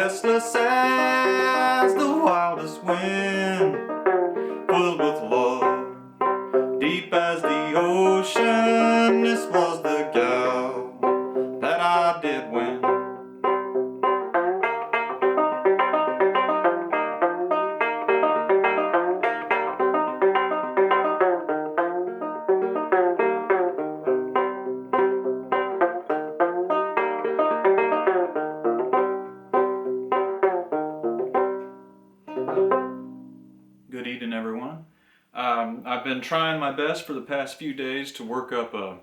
restless as the wildest wind, filled with love, deep as the ocean. This was the gal that I did win. Good evening, everyone. I've been trying my best for the past few days to work up a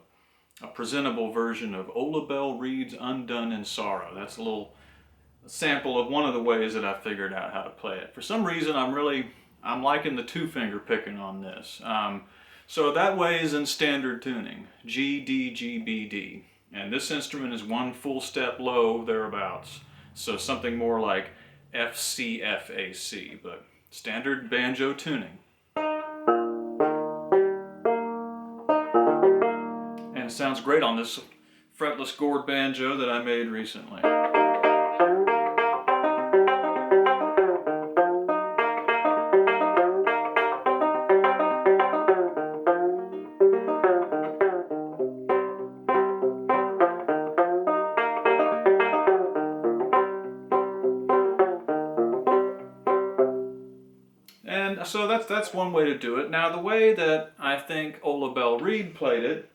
presentable version of Ola Belle Reed's Undone In Sorrow. That's a little sample of one of the ways that I figured out how to play it. For some reason, I'm liking the two-finger picking on this. So that way is in standard tuning, gDGBD. And this instrument is one full step low, thereabouts. So something more like FCFAC, but standard banjo tuning. And it sounds great on this fretless gourd banjo that I made recently. And so that's one way to do it. Now the way that I think Ola Belle Reed played it,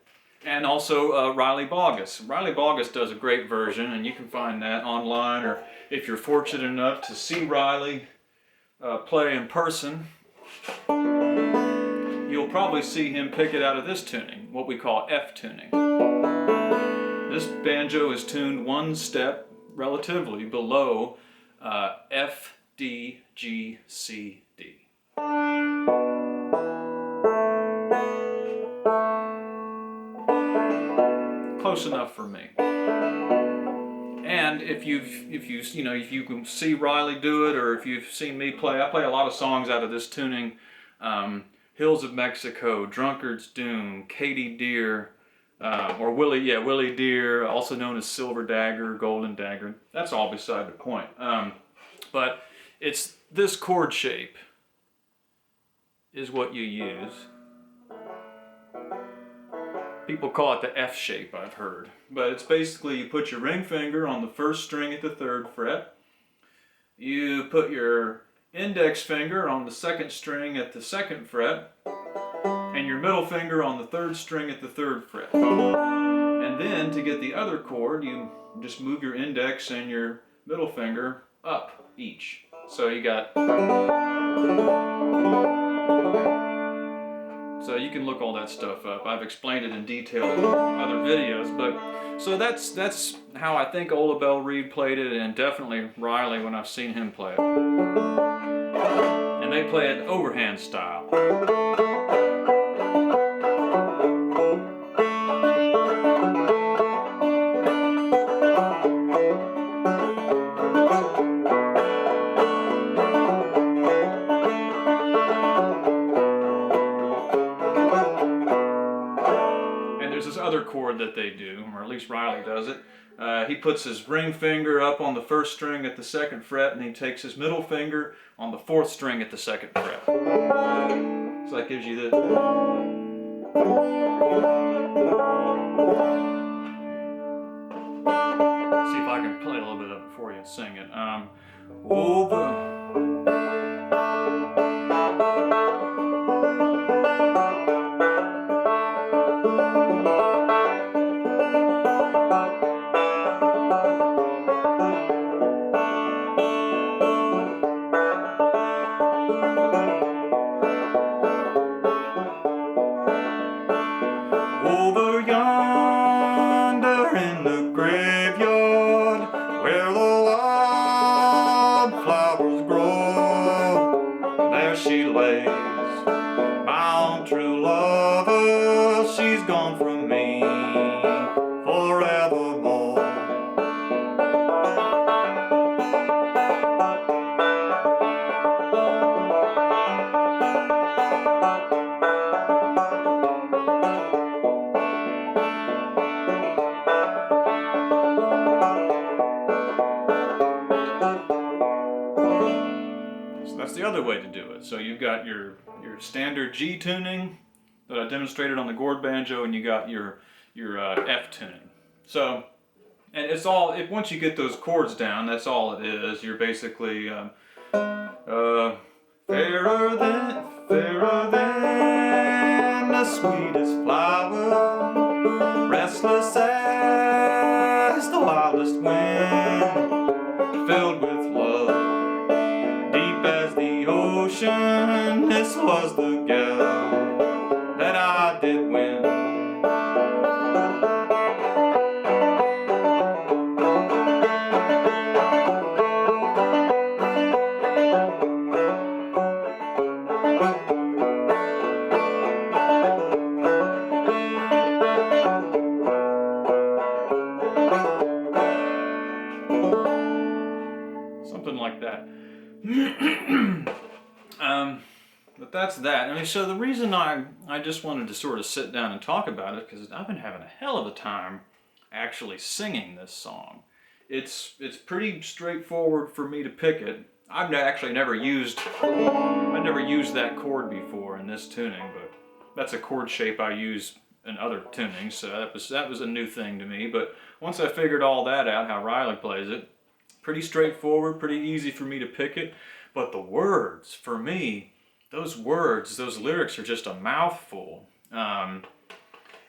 and also Riley Baugus. Riley Baugus does a great version, and you can find that online, or if you're fortunate enough to see Riley play in person, you'll probably see him pick it out of this tuning, what we call F tuning. This banjo is tuned one step relatively below fDGCD. Close enough for me. And if you can see Riley do it, or if you've seen me play, I play a lot of songs out of this tuning. Hills of Mexico, Drunkard's Doom, Katy Deer, or Willie Deer, also known as Silver Dagger, Golden Dagger. That's all beside the point. But it's this chord shape is what you use. People call it the F shape, I've heard. But it's basically you put your ring finger on the first string at the 3rd fret. You put your index finger on the 2nd string at the 2nd fret. And your middle finger on the 3rd string at the 3rd fret. And then to get the other chord, you just move your index and your middle finger up each. So you got... So you can look all that stuff up. I've explained it in detail in other videos, but so that's how I think Ola Belle Reed played it, and definitely Riley when I've seen him play it. And they play it overhand style. Other chord that they do, or at least Riley does it. He puts his ring finger up on the 1st string at the 2nd fret, and he takes his middle finger on the 4th string at the 2nd fret. So that gives you the... See if I can play a little bit of it for you and sing it. Over. Over yonder in the graveyard, where the wildflowers that's the other way to do it. So you've got your standard G tuning that I demonstrated on the gourd banjo, and you got your F tuning. So, and it's all, once you get those chords down, that's all it is. You're basically fairer than the sweetest flower, restless as the wildest wind, filled with love, deep as the ocean. This was the gal that I did win. Something like that. But that's that. I mean, so the reason I just wanted to sort of sit down and talk about it, because I've been having a hell of a time actually singing this song. It's pretty straightforward for me to pick it. I've actually never used that chord before in this tuning, but that's a chord shape I use in other tunings, so that was a new thing to me. But once I figured all that out, how Riley plays it, pretty straightforward, pretty easy for me to pick it. But the words, for me, those words, those lyrics are just a mouthful.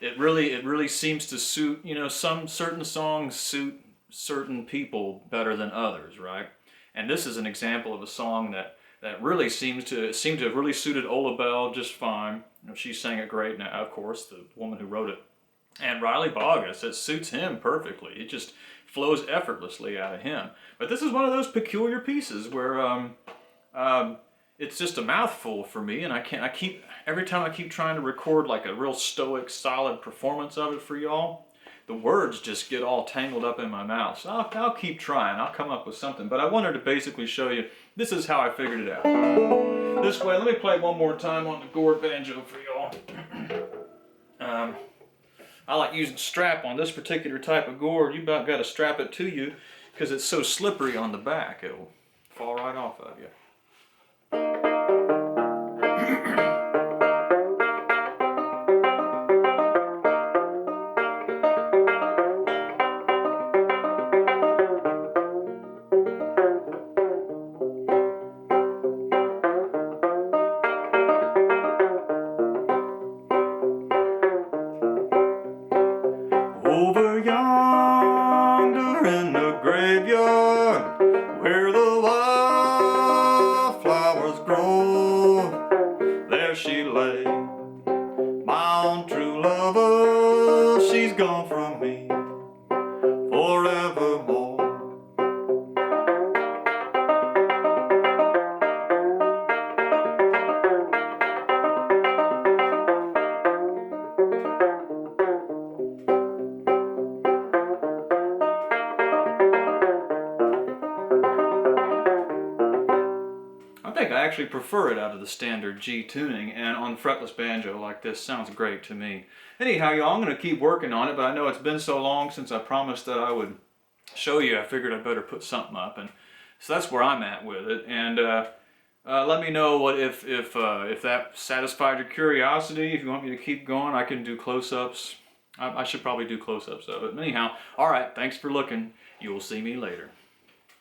It really seems to suit, you know, some certain songs suit certain people better than others, right? And this is an example of a song that really seemed to have really suited Ola Belle just fine. You know, she sang it great, now, of course, the woman who wrote it. And Riley Baugus, it suits him perfectly. It just flows effortlessly out of him. But this is one of those peculiar pieces where it's just a mouthful for me, and every time I keep trying to record like a real stoic, solid performance of it for y'all, the words just get all tangled up in my mouth. So I'll keep trying. I'll come up with something. But I wanted to basically show you, this is how I figured it out. This way, let me play it one more time on the gourd banjo for y'all. I like using strap on this particular type of gourd. You about got to strap it to you because it's so slippery on the back. It'll fall right off of you. Over yonder in the graveyard, where the wildflowers grow, there she lay, my own true lover. She's gone from me forevermore. I think I actually prefer it out of the standard G tuning, and on fretless banjo like this sounds great to me. Anyhow, y'all, I'm going to keep working on it, but I know it's been so long since I promised that I would show you. I figured I better put something up, and so that's where I'm at with it. And let me know what if that satisfied your curiosity. If you want me to keep going, I can do close-ups. I should probably do close-ups of it. Anyhow, all right, thanks for looking. You will see me later.